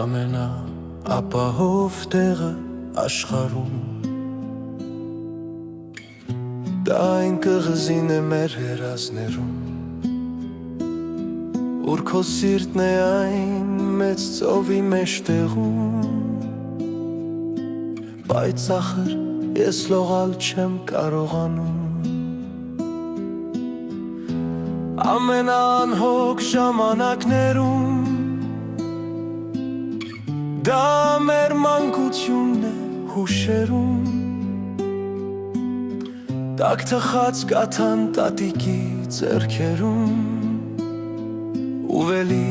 ամենա ապահով տեղը աշխարհում դա այն կղզին է մեր հերազներում ուր քո սիրտն է այն մեծ ծովի մեջտեղում բայց ախր ես լողալ չեմ կարողանում ամենանհոգ ժամանակներում դա մեր մանկությունն է հուշերում տակ թխած կաթան տատիկի ձեռքերում ու վելի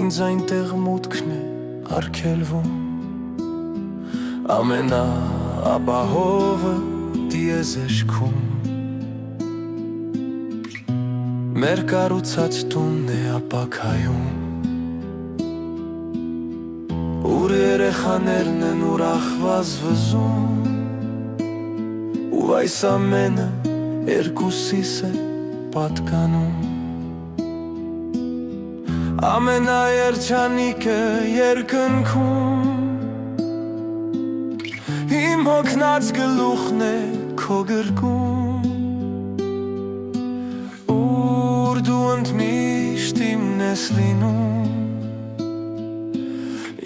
ինձ այնտեղ մուտքն է արգելվում ամենա ապահովը դիեզերքում մեր կառուցած տունն է ապակայում ուր երեխաներն են ուրախ վազվզում ու այս ամենը երկուսիս է պատկանում ամենաերջանիկը երկնքում իմ հոգնած գլուխն է քո գրկում ուր դու ընդմիշտ իմն ես լինում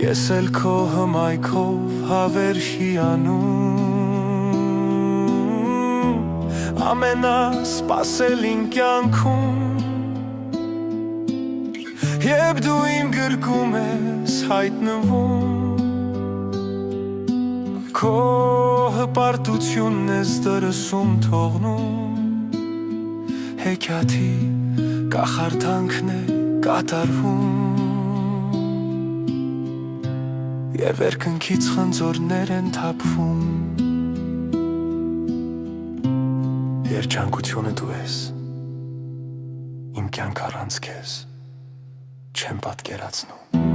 ես էլ քո հմայքով հավեր հիանում ամենասպասելին կյանքում Եվ դու իմ գրկում ես հայտնվում Քո հպարտությունն ես դրսում թողնում Հեքիաթի կախարդանքն է կատարվում Եվ երկնքից խնձորներ են թափվում Երջանկությունը դու ես Իմ կյանք առանց քեզ չեմ պատկերացնում